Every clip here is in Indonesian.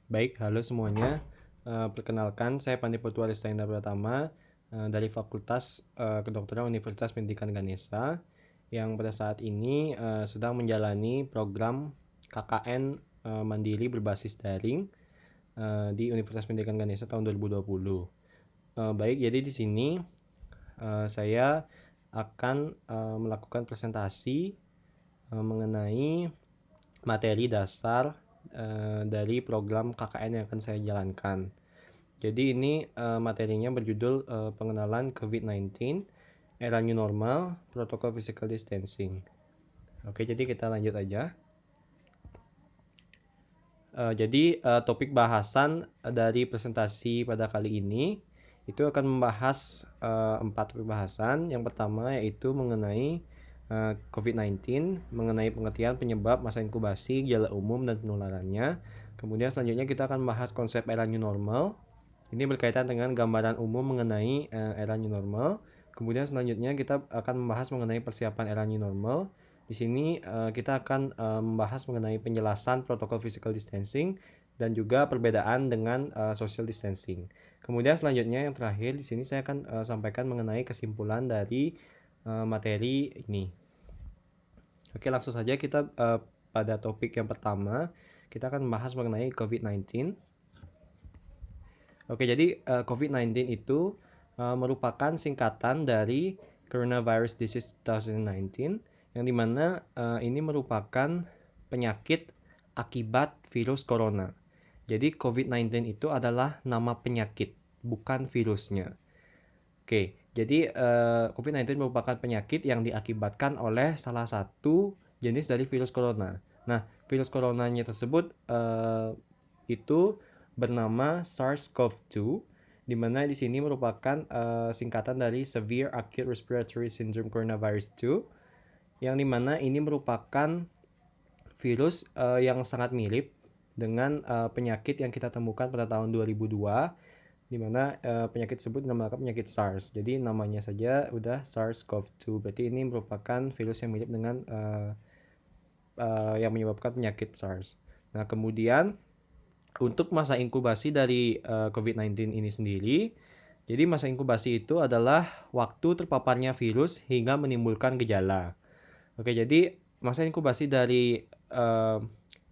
Baik, halo semuanya. Perkenalkan, saya Pandi Putu Aristainda Pratama dari Fakultas Kedokteran Universitas Pendidikan Ganesha yang pada saat ini sedang menjalani program KKN Mandiri berbasis daring di Universitas Pendidikan Ganesha tahun 2020. Baik, jadi di sini saya akan melakukan presentasi mengenai materi dasar dari program KKN yang akan saya jalankan. Jadi ini materinya berjudul pengenalan COVID-19, era new normal, protokol physical distancing. Oke, jadi kita lanjut aja. Jadi topik bahasan dari presentasi pada kali ini itu akan membahas 4 topik bahasan. Yang pertama yaitu mengenai COVID-19, mengenai pengertian penyebab, masa inkubasi, gejala umum, dan penularannya. Kemudian selanjutnya kita akan membahas konsep era new normal. Ini berkaitan dengan gambaran umum mengenai era new normal. Kemudian selanjutnya kita akan membahas mengenai persiapan era new normal. Di sini kita akan membahas mengenai penjelasan protokol physical distancing dan juga perbedaan dengan social distancing. Kemudian selanjutnya yang terakhir di sini saya akan sampaikan mengenai kesimpulan dari materi ini. Oke, langsung saja kita pada topik yang pertama, kita akan membahas mengenai COVID-19. Oke, jadi COVID-19 itu merupakan singkatan dari Coronavirus Disease 2019 yang dimana ini merupakan penyakit akibat virus corona. Jadi COVID-19 itu adalah nama penyakit, bukan virusnya. Oke, jadi COVID-19 merupakan penyakit yang diakibatkan oleh salah satu jenis dari virus corona. Nah, virus coronanya tersebut itu bernama SARS-CoV-2, di mana di sini merupakan singkatan dari Severe Acute Respiratory Syndrome Coronavirus 2, yang dimana ini merupakan virus yang sangat mirip dengan penyakit yang kita temukan pada tahun 2002, di mana penyakit tersebut dinamakan penyakit SARS. Jadi namanya saja udah SARS-CoV-2. Berarti ini merupakan virus yang mirip dengan yang menyebabkan penyakit SARS. Nah, kemudian untuk masa inkubasi dari COVID-19 ini sendiri, jadi masa inkubasi itu adalah waktu terpaparnya virus hingga menimbulkan gejala. Oke, jadi masa inkubasi dari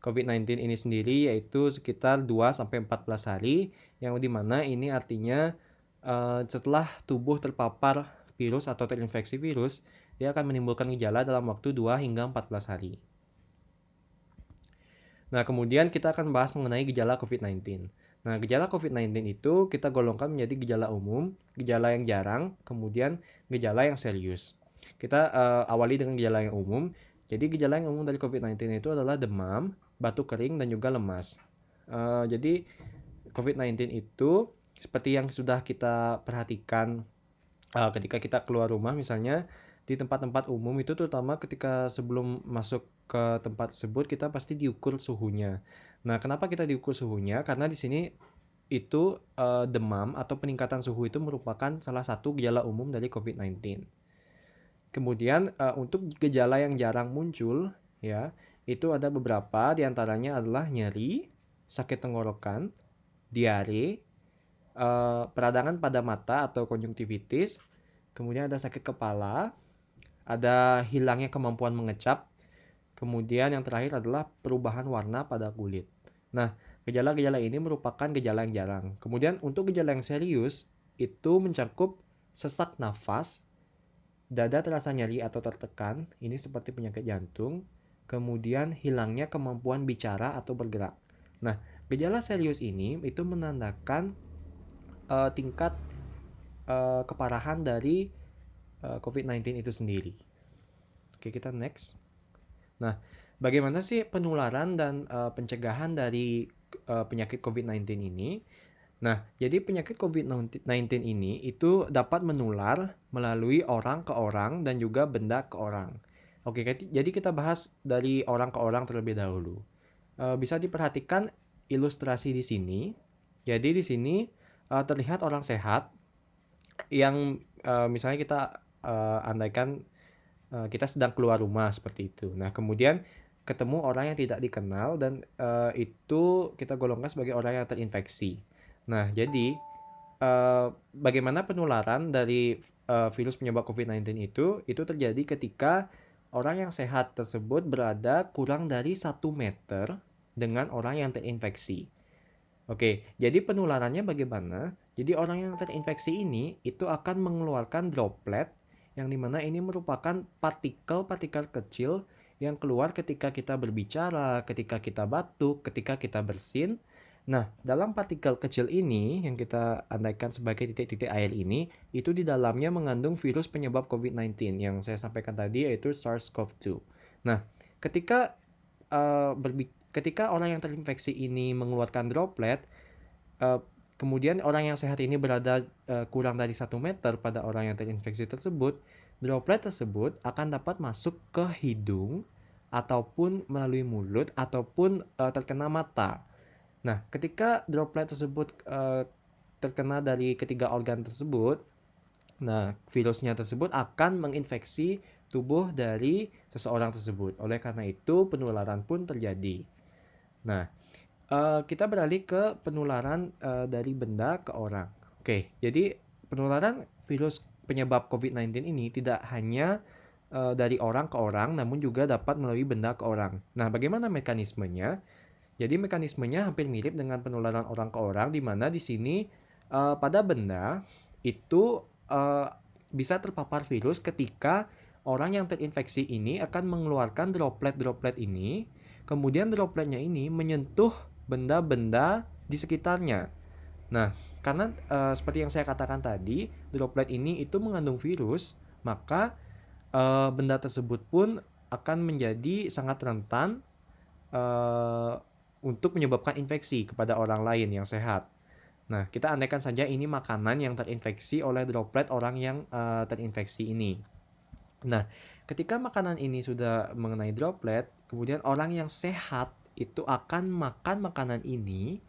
COVID-19 ini sendiri yaitu sekitar 2-14 hari, yang dimana ini artinya setelah tubuh terpapar virus atau terinfeksi virus, dia akan menimbulkan gejala dalam waktu 2-14 hari. Nah, kemudian kita akan bahas mengenai gejala COVID-19. Nah, gejala COVID-19 itu kita golongkan menjadi gejala umum, gejala yang jarang, kemudian gejala yang serius. Kita awali dengan gejala yang umum. Jadi gejala yang umum dari COVID-19 itu adalah demam, batuk kering, dan juga lemas. Jadi COVID-19 itu seperti yang sudah kita perhatikan ketika kita keluar rumah, misalnya di tempat-tempat umum itu, terutama ketika sebelum masuk ke tempat tersebut kita pasti diukur suhunya. Nah, kenapa kita diukur suhunya? Karena di sini itu demam atau peningkatan suhu itu merupakan salah satu gejala umum dari COVID-19. Kemudian untuk gejala yang jarang muncul, ya, itu ada beberapa, diantaranya adalah nyeri, sakit tenggorokan, diare, peradangan pada mata atau konjungtivitis, kemudian ada sakit kepala, ada hilangnya kemampuan mengecap, kemudian yang terakhir adalah perubahan warna pada kulit. Nah, gejala-gejala ini merupakan gejala yang jarang. Kemudian untuk gejala yang serius, itu mencakup sesak nafas, dada terasa nyeri atau tertekan, ini seperti penyakit jantung, kemudian hilangnya kemampuan bicara atau bergerak. Nah, gejala serius ini itu menandakan tingkat keparahan dari COVID-19 itu sendiri. Oke, kita next. Nah, bagaimana sih penularan dan pencegahan dari penyakit COVID-19 ini? Nah, jadi penyakit COVID-19 ini itu dapat menular melalui orang ke orang dan juga benda ke orang. Oke, jadi kita bahas dari orang ke orang terlebih dahulu. Bisa diperhatikan ilustrasi di sini. Jadi di sini terlihat orang sehat yang misalnya kita andaikan kita sedang keluar rumah seperti itu. Nah, kemudian ketemu orang yang tidak dikenal dan itu kita golongkan sebagai orang yang terinfeksi. Nah, jadi bagaimana penularan dari virus penyebab COVID-19 itu terjadi ketika orang yang sehat tersebut berada kurang dari 1 meter dengan orang yang terinfeksi. Oke, jadi penularannya bagaimana? Jadi orang yang terinfeksi ini itu akan mengeluarkan droplet yang dimana ini merupakan partikel-partikel kecil yang keluar ketika kita berbicara, ketika kita batuk, ketika kita bersin. Nah, dalam partikel kecil ini yang kita andaikan sebagai titik-titik air ini, itu di dalamnya mengandung virus penyebab COVID-19 yang saya sampaikan tadi yaitu SARS-CoV-2. Nah, ketika ketika orang yang terinfeksi ini mengeluarkan droplet, kemudian orang yang sehat ini berada kurang dari 1 meter pada orang yang terinfeksi tersebut, droplet tersebut akan dapat masuk ke hidung ataupun melalui mulut ataupun terkena mata. Nah, ketika droplet tersebut terkena dari ketiga organ tersebut, nah virusnya tersebut akan menginfeksi tubuh dari seseorang tersebut. Oleh karena itu, penularan pun terjadi. Nah, kita beralih ke penularan dari benda ke orang. Oke, jadi penularan virus penyebab COVID-19 ini tidak hanya dari orang ke orang, namun juga dapat melalui benda ke orang. Nah, bagaimana mekanismenya? Jadi mekanismenya hampir mirip dengan penularan orang ke orang, di mana di sini pada benda itu bisa terpapar virus ketika orang yang terinfeksi ini akan mengeluarkan droplet-droplet ini, kemudian dropletnya ini menyentuh benda-benda di sekitarnya. Nah, karena seperti yang saya katakan tadi, droplet ini itu mengandung virus, maka benda tersebut pun akan menjadi sangat rentan untuk menyebabkan infeksi kepada orang lain yang sehat. Nah, kita andaikan saja ini makanan yang terinfeksi oleh droplet orang yang terinfeksi ini. Nah, ketika makanan ini sudah mengenai droplet, kemudian orang yang sehat itu akan makan makanan ini,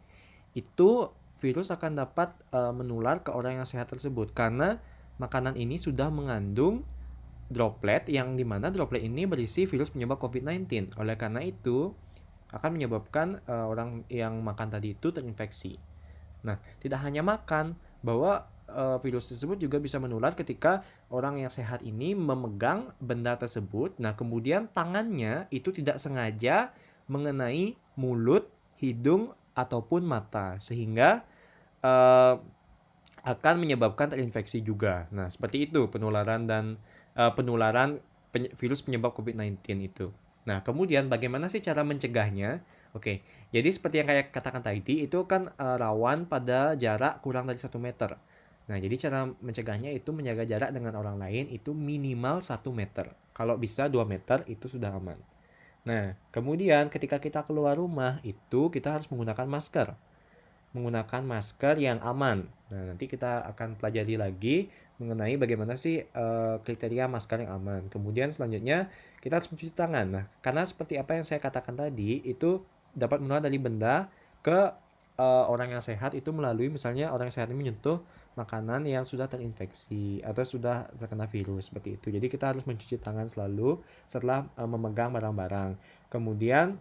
itu virus akan dapat menular ke orang yang sehat tersebut karena makanan ini sudah mengandung droplet yang dimana droplet ini berisi virus penyebab COVID-19. Oleh karena itu, akan menyebabkan orang yang makan tadi itu terinfeksi. Nah, tidak hanya makan, bahwa virus tersebut juga bisa menular ketika orang yang sehat ini memegang benda tersebut. Nah, kemudian tangannya itu tidak sengaja mengenai mulut, hidung, ataupun mata, sehingga akan menyebabkan terinfeksi juga. Nah, seperti itu penularan dan penularan virus penyebab COVID-19 itu. Nah, kemudian bagaimana sih cara mencegahnya? Oke, jadi seperti yang kayak katakan tadi, itu kan rawan pada jarak kurang dari 1 meter. Nah, jadi cara mencegahnya itu menjaga jarak dengan orang lain itu minimal 1 meter. Kalau bisa 2 meter itu sudah aman. Nah, kemudian ketika kita keluar rumah itu kita harus menggunakan masker. Menggunakan masker yang aman. Nah, nanti kita akan pelajari lagi mengenai bagaimana sih kriteria masker yang aman. Kemudian selanjutnya kita harus mencuci tangan. Nah, karena seperti apa yang saya katakan tadi, itu dapat menular dari benda ke orang yang sehat itu melalui misalnya orang yang sehat ini menyentuh makanan yang sudah terinfeksi atau sudah terkena virus seperti itu. Jadi kita harus mencuci tangan selalu setelah memegang barang-barang. Kemudian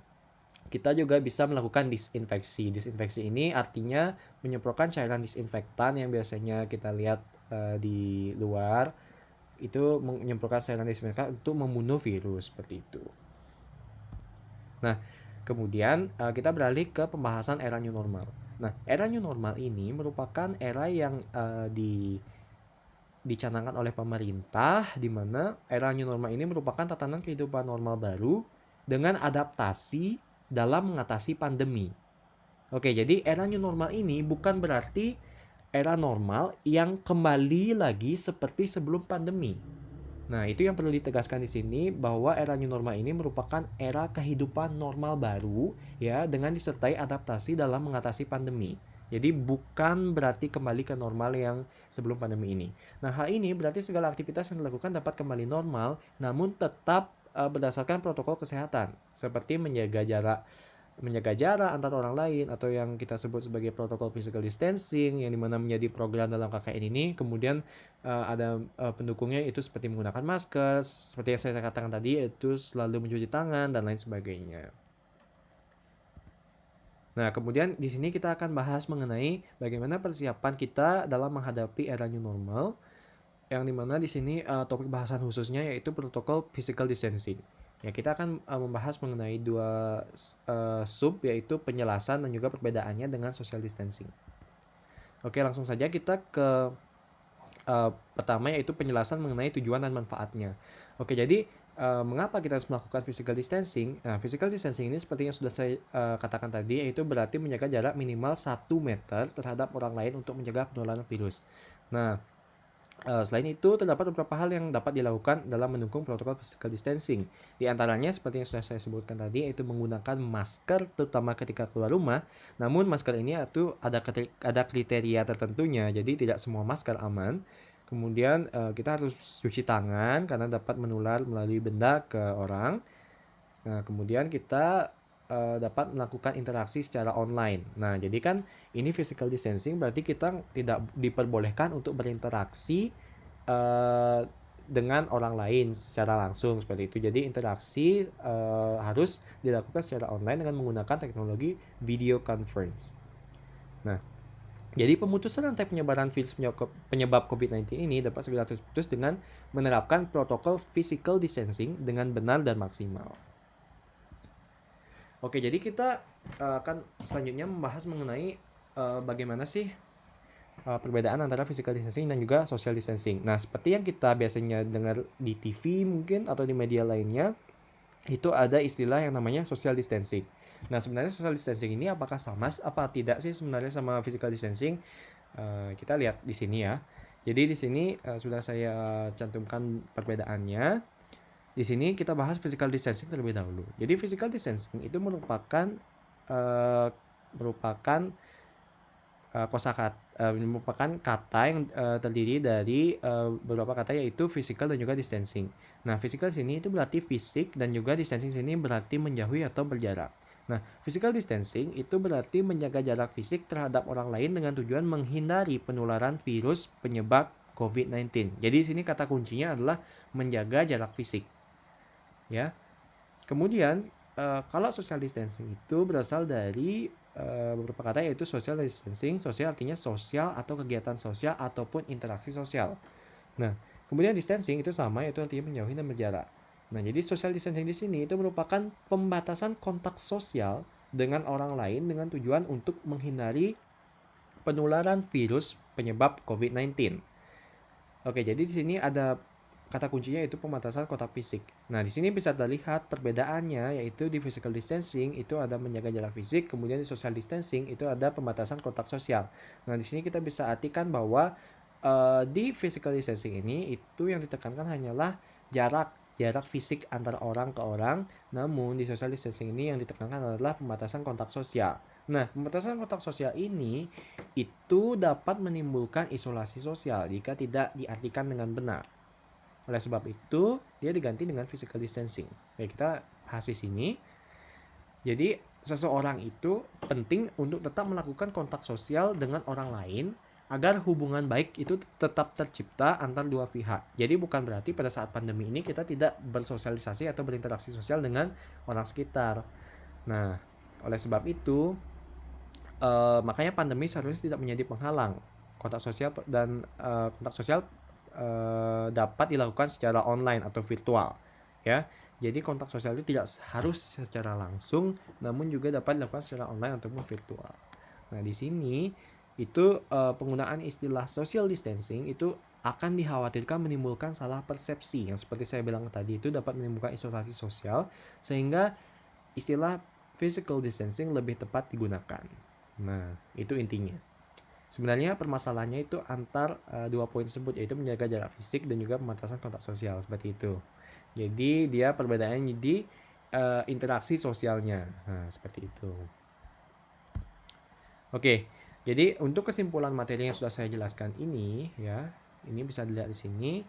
kita juga bisa melakukan disinfeksi. Disinfeksi ini artinya menyemprotkan cairan disinfektan yang biasanya kita lihat di luar, itu menyemprotkan cairan disinfektan untuk membunuh virus seperti itu. Nah, kemudian kita beralih ke pembahasan era new normal. Nah, era new normal ini merupakan era yang dicanangkan oleh pemerintah, di mana era new normal ini merupakan tatanan kehidupan normal baru dengan adaptasi dalam mengatasi pandemi. Oke, jadi era new normal ini bukan berarti era normal yang kembali lagi seperti sebelum pandemi. Nah, itu yang perlu ditegaskan di sini bahwa era new normal ini merupakan era kehidupan normal baru ya dengan disertai adaptasi dalam mengatasi pandemi. Jadi bukan berarti kembali ke normal yang sebelum pandemi ini. Nah, hal ini berarti segala aktivitas yang dilakukan dapat kembali normal namun tetap berdasarkan protokol kesehatan seperti menjaga jarak menjaga jarak antar orang lain atau yang kita sebut sebagai protokol physical distancing yang dimana menjadi program dalam KKN ini. Kemudian ada pendukungnya itu seperti menggunakan masker, seperti yang saya katakan tadi, itu selalu mencuci tangan dan lain sebagainya. Nah, kemudian di sini kita akan bahas mengenai bagaimana persiapan kita dalam menghadapi era new normal, yang dimana di sini topik bahasan khususnya yaitu protokol physical distancing. Ya, kita akan membahas mengenai dua sub, yaitu penjelasan dan juga perbedaannya dengan social distancing. Oke, langsung saja kita ke pertama, yaitu penjelasan mengenai tujuan dan manfaatnya. Oke, jadi mengapa kita harus melakukan physical distancing? Nah, physical distancing ini seperti yang sudah saya katakan tadi, yaitu berarti menjaga jarak minimal 1 meter terhadap orang lain untuk mencegah penularan virus. Nah, selain itu, terdapat beberapa hal yang dapat dilakukan dalam mendukung protokol physical distancing. Di antaranya, seperti yang sudah saya sebutkan tadi, yaitu menggunakan masker terutama ketika keluar rumah. Namun, masker ini itu ada kriteria tertentunya, jadi tidak semua masker aman. Kemudian, kita harus cuci tangan karena dapat menular melalui benda ke orang. Nah, kemudian kita dapat melakukan interaksi secara online. Nah, jadi kan ini physical distancing berarti kita tidak diperbolehkan untuk berinteraksi dengan orang lain secara langsung seperti itu. Jadi interaksi harus dilakukan secara online dengan menggunakan teknologi video conference. Nah, jadi pemutusan rantai penyebaran virus penyebab COVID-19 ini dapat segera terputus dengan menerapkan protokol physical distancing dengan benar dan maksimal. Oke, jadi kita akan selanjutnya membahas mengenai bagaimana sih perbedaan antara physical distancing dan juga social distancing. Nah, seperti yang kita biasanya dengar di TV mungkin atau di media lainnya, itu ada istilah yang namanya social distancing. Nah, sebenarnya social distancing ini apakah sama apa tidak sih sebenarnya sama physical distancing? Kita lihat di sini ya. Jadi di sini sudah saya cantumkan perbedaannya. Di sini kita bahas physical distancing terlebih dahulu. Jadi physical distancing itu merupakan kata yang terdiri dari beberapa kata, yaitu physical dan juga distancing. Nah, physical sini itu berarti fisik dan juga distancing sini berarti menjauhi atau berjarak. Nah, physical distancing itu berarti menjaga jarak fisik terhadap orang lain dengan tujuan menghindari penularan virus penyebab COVID-19. Jadi di sini kata kuncinya adalah menjaga jarak fisik. Ya. Kemudian kalau social distancing itu berasal dari beberapa kata, yaitu social distancing. Social artinya sosial atau kegiatan sosial ataupun interaksi sosial. Nah, kemudian distancing itu sama, yaitu artinya menjauhi dan berjarak. Nah, jadi social distancing di sini itu merupakan pembatasan kontak sosial dengan orang lain dengan tujuan untuk menghindari penularan virus penyebab COVID-19. Oke, jadi di sini ada kata kuncinya itu pembatasan kontak fisik. Nah, di sini bisa terlihat perbedaannya, yaitu di physical distancing itu ada menjaga jarak fisik, kemudian di social distancing itu ada pembatasan kontak sosial. Nah, di sini kita bisa artikan bahwa di physical distancing ini itu yang ditekankan hanyalah jarak fisik antara orang ke orang, namun di social distancing ini yang ditekankan adalah pembatasan kontak sosial. Nah, pembatasan kontak sosial ini itu dapat menimbulkan isolasi sosial jika tidak diartikan dengan benar. Oleh sebab itu, dia diganti dengan physical distancing. Ya, kita bahas di sini. Jadi, seseorang itu penting untuk tetap melakukan kontak sosial dengan orang lain agar hubungan baik itu tetap tercipta antar dua pihak. Jadi bukan berarti pada saat pandemi ini kita tidak bersosialisasi atau berinteraksi sosial dengan orang sekitar. Nah, oleh sebab itu, makanya pandemi seharusnya tidak menjadi penghalang. Kontak sosial dan kontak sosial dapat dilakukan secara online atau virtual, ya. Jadi kontak sosial itu tidak harus secara langsung, namun juga dapat dilakukan secara online ataupun virtual. Nah, di sini itu penggunaan istilah social distancing itu akan dikhawatirkan menimbulkan salah persepsi, yang seperti saya bilang tadi itu dapat menimbulkan isolasi sosial, sehingga istilah physical distancing lebih tepat digunakan. Nah, itu intinya. Sebenarnya permasalahannya itu antar dua poin tersebut, yaitu menjaga jarak fisik dan juga pembatasan kontak sosial, seperti itu. Jadi dia perbedaannya di interaksi sosialnya. Nah, seperti itu. Oke, jadi untuk kesimpulan materi yang sudah saya jelaskan ini, ya, ini bisa dilihat di sini.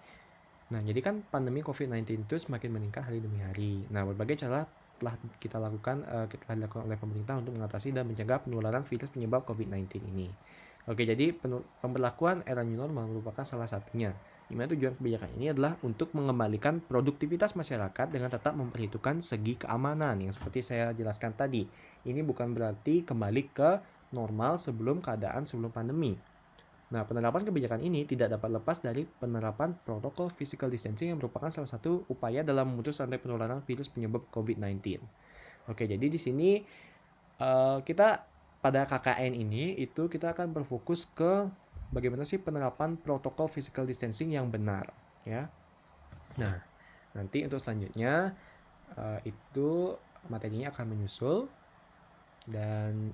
Nah, jadi kan pandemi COVID-19 itu semakin meningkat hari demi hari. Nah, berbagai cara telah kita lakukan telah dilakukan oleh pemerintah untuk mengatasi dan mencegah penularan virus penyebab COVID-19 ini. Oke, jadi pemberlakuan era new normal merupakan salah satunya. Di mana tujuan kebijakan ini adalah untuk mengembalikan produktivitas masyarakat dengan tetap memperhitungkan segi keamanan yang seperti saya jelaskan tadi. Ini bukan berarti kembali ke normal sebelum pandemi. Nah, penerapan kebijakan ini tidak dapat lepas dari penerapan protokol physical distancing yang merupakan salah satu upaya dalam memutus rantai penularan virus penyebab COVID-19. Oke, jadi di sini kita pada KKN ini itu kita akan berfokus ke bagaimana sih penerapan protokol physical distancing yang benar, ya. Nah, nanti untuk selanjutnya itu materinya akan menyusul dan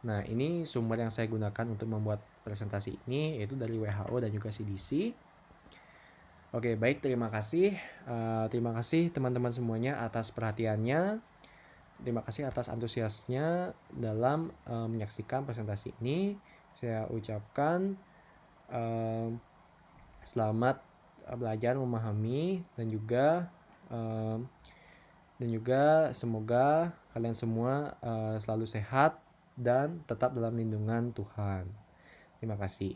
nah, ini sumber yang saya gunakan untuk membuat presentasi ini yaitu dari WHO dan juga CDC. Oke, baik, terima kasih. Terima kasih teman-teman semuanya atas perhatiannya. Terima kasih atas antusiasnya dalam menyaksikan presentasi ini. Saya ucapkan selamat belajar memahami dan juga semoga kalian semua selalu sehat dan tetap dalam lindungan Tuhan. Terima kasih.